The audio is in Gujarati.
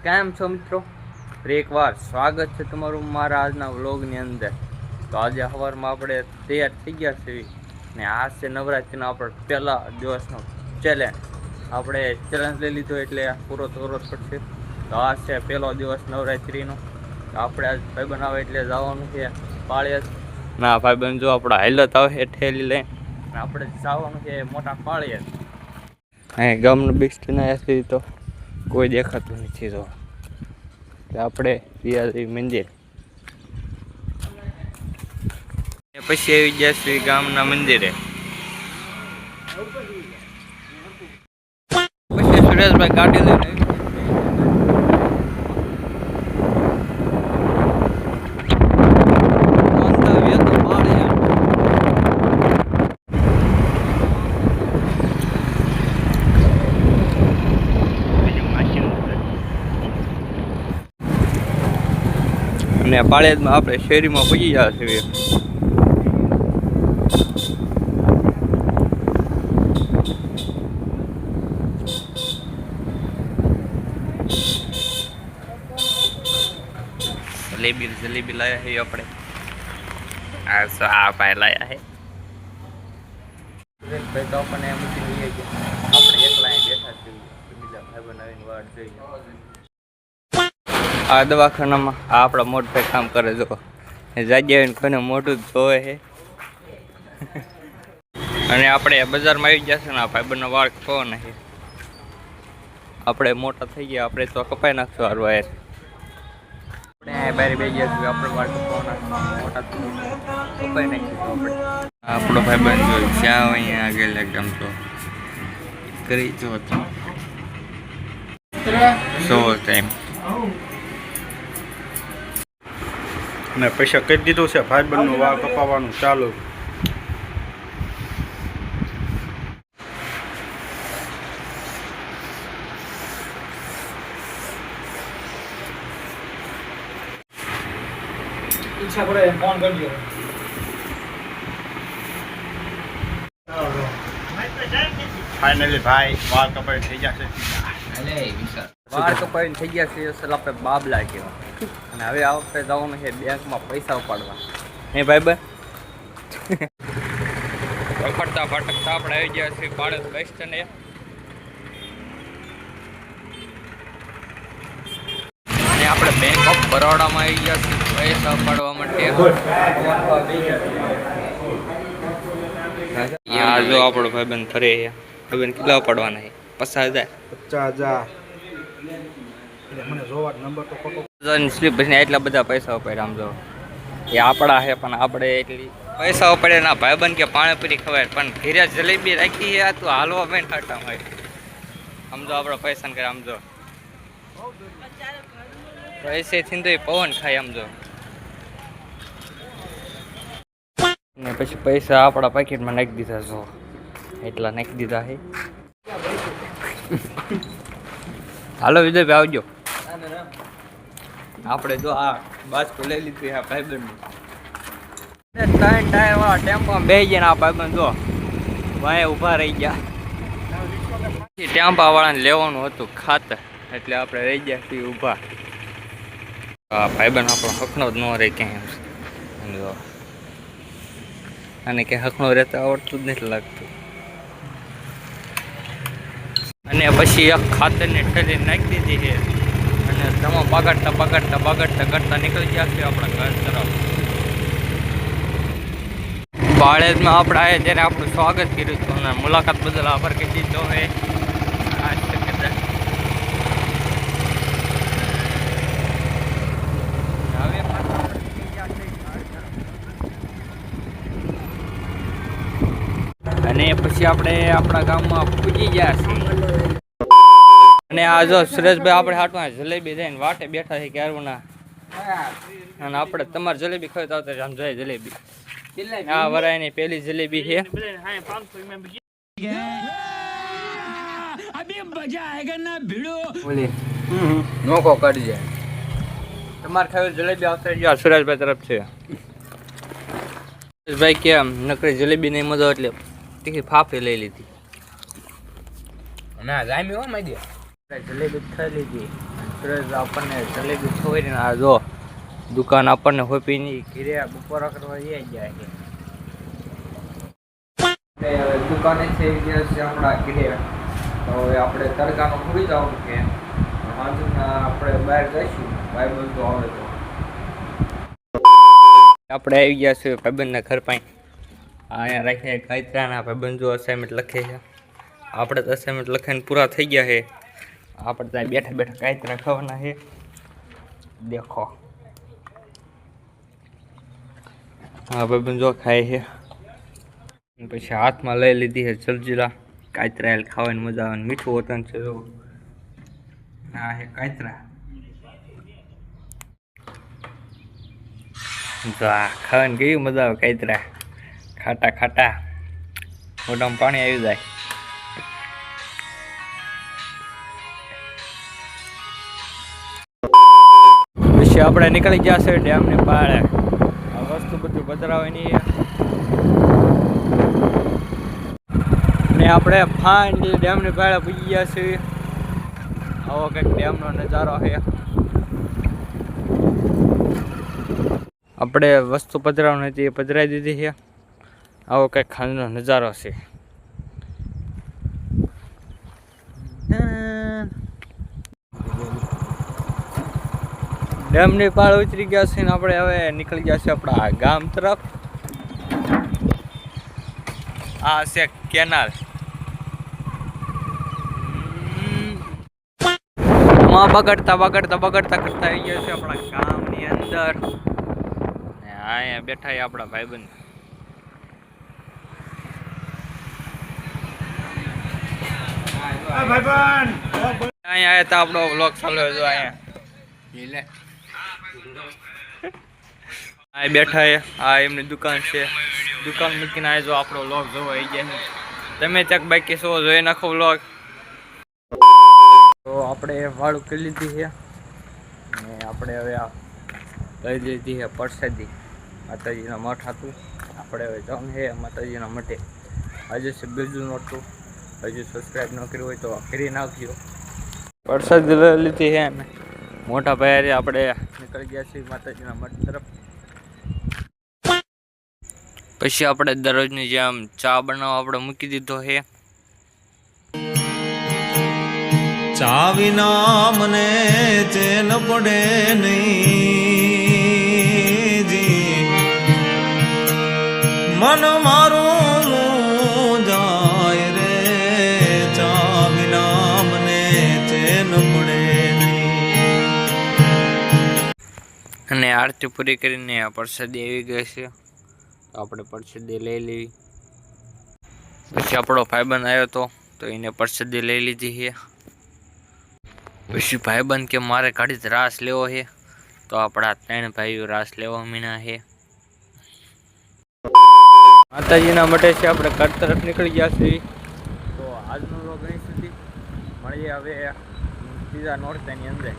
કેમ છો મિત્રો? એકવાર સ્વાગત છે તમારું મારા આજના વ્લોગની અંદર. તો આજે સવારમાં આપણે તૈયાર થઈ ગયા છીએ ને આ છે નવરાત્રિનો આપણો પહેલા દિવસનો ચેલેન્જ. આપણે ચેલેન્જ લઈ લીધો એટલે પૂરો કરવો પડશે. તો આ છે પહેલો દિવસ નવરાત્રિનો. આપણે આજ ભાઈબંધ આવે એટલે જવાનું છે પાળિયાદ. ના ભાઈબંધ જો આપણા હાલત આવે ઠેલી લઈને આપણે જવાનું છે મોટા પાળિયાદ. અહીં ગામનું બિસ્ટના એસી તો કોઈ દેખાતું નથી. તો આપણે પિયાજી મંદિર પછી આવી ગયા છીએ ગામના મંદિરે. પછી સુરેશભાઈ ગાડી લઈને અને પાળિયાદમાં આપણે શેરીમાં પહોંચી ગયા છીએ. જલેબી લાયા છે આપણે. આ ભાઈ લાયા છે ભાઈ. તો આપણને મૂકીને આપણે એકલા બેઠા છીએ. બીજા ભાઈ બનાવીને વાટ જોઈએ. આ દવાખાનામાં આ આપણા મોટભાઈ કામ કરે. જો જાગ્યા આવીને કોઈને મોટું જ ધોવે છે. અને આપણે બજારમાં આવી ગયા છે ને આ ભાઈબંધનો વાળ કપાવવાના છે. આપણે મોટા થઈ ગયા, આપણે તો કપાઈ નાખશું હારું વાયર. આપણે બારે બે ગયા છીએ, આપણે વાળ કપાવવાના મોટા કપાઈ નાખીશું આપણે. આપણો ભાઈબંધ જો જ્યાં અહીંયા આગળ એકદમ તો કરી જો ટાઈમ ને પૈસા કહી દીધું છે ભાઈબંધનું વાળ કપાવવાનું ચાલુ. ફોન કરજો. ફાઇનલી ભાઈ વાળ કપાઈ થઈ જશે. વાળ કપાઈને થઈ ગયા છે અસલ આપણે બાબલા કહેવાય. અને હવે આ વખતે જવાનું છે બેંકમાં પૈસા ઉપાડવા. હે ભાઈબંધ રખડતા ભટકતા આપણે આવી ગયા છીએ પાળિયાદ બસ સ્ટેન્ડે. અને આપણે બેંક ઓફ બરોડામાં આવી ગયા છીએ પૈસા ઉપાડવા માટે. આ જો આપણો ભાઈબંધ ફરે છે. ભાઈબંધ કેટલા ઉપાડવાના છે? 50,000. મને જોવા નંબર તો ફોટો સ્લીપ પછી એટલા બધા પૈસા ઉપાડ્યા. આમ જો એ આપણા છે પણ આપણે એટલી પૈસા ઉપાડે ના. ભાઈબંધ કે પાણીપુરી ખવાય પણ ઘીરે જલેબી રાખી છે તું હાલવા મેં ઠાટા હોય. સમજો આપણે પૈસા કરે. આમ જો પૈસેથી તો પવન ખાય. આમ જો ને પછી પૈસા આપણા પેકેટમાં નાખી દીધા. જો એટલા નાખી દીધા છે. હાલો વિજયભાઈ આવજો. આપણે જો આ બાજકો લઈ લીધી આ ભાઈબંધ. 3 ટાયર વાળા ટેમ્પોમાં બેસી ગયા. આ ભાઈબંધ જો વાંહે ઊભા રહી ગયા. ટેમ્પા વાળાને લેવાનું હતું ખાતર એટલે આપણે રહી ગયા છીએ ઊભા. આ ભાઈબંધ આપણો હકનો જ ન રહે ક્યાંય. જો અને ક્યાં હકનો રહેતા આવડતું જ નથી લાગતું. અને પછી એક ખાતરની ઠેલી નાખી દીધી છે. અને તમે બગાડતા નીકળી ગયા છે આપણા ઘર તરફ. પાળિયાદમાં આપણે આવ્યા ત્યારે આપણું સ્વાગત કર્યું હતું અને મુલાકાત બદલ આભાર કહી દીધો હોય. અને પછી આપણે આપણા ગામમાં પૂજી ગયા છીએ. અને આ જો સુરેશભાઈ આપણે હાટમાં જલેબી દઈને વાટે બેઠા છે ક્યારું ના. અને આપણે તમારે જલેબી ખાવી તો આવતા આમ જાય જલેબી. આ વરાયની પહેલી જલેબી છે. નોખો કરજે. તમારે ખાવી જલેબી આવતા જો સુરેશભાઈ તરફ છે. સુરેશભાઈ કેમ નકરી જલેબી નહીં મજા એટલે તીખી ફાફડી લઈ લીધી. ના જામી હો મારી દે જલેબી ખાઈ લીધી. સુરેશ આપણને જલેબી ખવડાવીને આ જો દુકાન આપણને હોપીની ઘીરે બપોરા કરવા જઈ ગયા છે. હવે દુકાને થઈ ગયા છે આપણા ઘીરે. તો હવે આપણે તડકાનો ભૂલી જવાનું કે વાંધુના આપણે બહાર જઈશું ભાઈબંધો આવે તો. આપણે આવી ગયા છીએ ભાઈબંધના ઘર પાસે. અહીંયા રાખીએ કાયત્રાના ભાઈબંધો અસાઇનમેન્ટ લખે છે. આપણે તો અસાઇનમેન્ટ લખાઈને પૂરા થઈ ગયા છે. આપણે ત્યાં બેઠા બેઠા કાયત્રા ખાવાના છે. દેખો હા ભાઈબંધો ખાય છે. પછી હાથમાં લઈ લીધી છે જલજીરા. કાયત્રા ખાવાની મજા આવે. મીઠું વતન છે. હા હે કાયત્રા. ખાવાની કેવી મજા આવે કાયત્રા. ખાટા ખાટા મોઢામાં પાણી આવી જાય. પછી આપણે નીકળી ગયા છે ડેમની પાળે. આ વસ્તુ બધું પધરાવાની ને આપણે ફાઇનલી ડેમની પાળે પૂજી ગયા છીએ. આવો કંઈક ડેમનો નજારો છે. આપણે વસ્તુ પધરાવવાની હતી એ પધરાવી દીધી છે. આવો કંઈક ખાનનો નજારો છે. ડેમની પાળ ઉતરી ગયા છે ને આપણે હવે નીકળી ગયા છે આપણા ગામ તરફ. આ છે કેનાલ. બગડતા કરતા આવી ગયા છે આપણા ગામની અંદર. અહીંયા બેઠા આપણા ભાઈબંધ. અહીંયા તો આપણો વ્લોગ ચાલુ હતો. અહીંયા બેઠા આ એમની દુકાન છે. દુકાન મૂકીને આ જો આપણો વ્લોગ જોવો આવી જાય. તમે ચક બાકી શો જોઈ નાખો વ્લોગ. તો આપણે વાળું કરી લીધી છે અને આપણે હવે આ લઈ લીધી છે પરસાદી. માતાજીના મઠ હતું. આપણે હવે જવાનું છે માતાજીના મઠે. આજે છે બીજું નહોતું. હજુ સબસ્ક્રાઈબ ન કર્યું હોય તો કરી નાખજો. પરસાદી લઈ લીધી છે અમે. મોટા ભાઈ આપણે નીકળી ગયા છીએ માતાજીના મઠ તરફ. પછી આપણે દરરોજની જેમ ચા બનાવવા આપણે મૂકી દીધો છે. ચા વિના મને ચેન પડે નહીં જી, મન મારું જાય રે. ચા વિના મને ચેન પડે નહીં. અને આરતી પૂરી કરીને પ્રસાદી આવી ગઈ છે. તો આપણે પ્રસાદી લઈ લેવી. પછી આપણો ભાઈબંધ આવ્યો હતો તો એને પ્રસાદી લઈ લીધી છે. પછી ભાઈબંધ કે મારે ઘડી રાસ લેવો છે. તો આપણા 3 ભાઈઓ રાસ લેવા મીના છે. માતાજીના મઠે છે આપણે ઘર તરફ નીકળી ગયા છીએ. તો આજનો વ્લોગ અહીં સુધી. મળીએ હવે બીજા નોરતાની અંદર.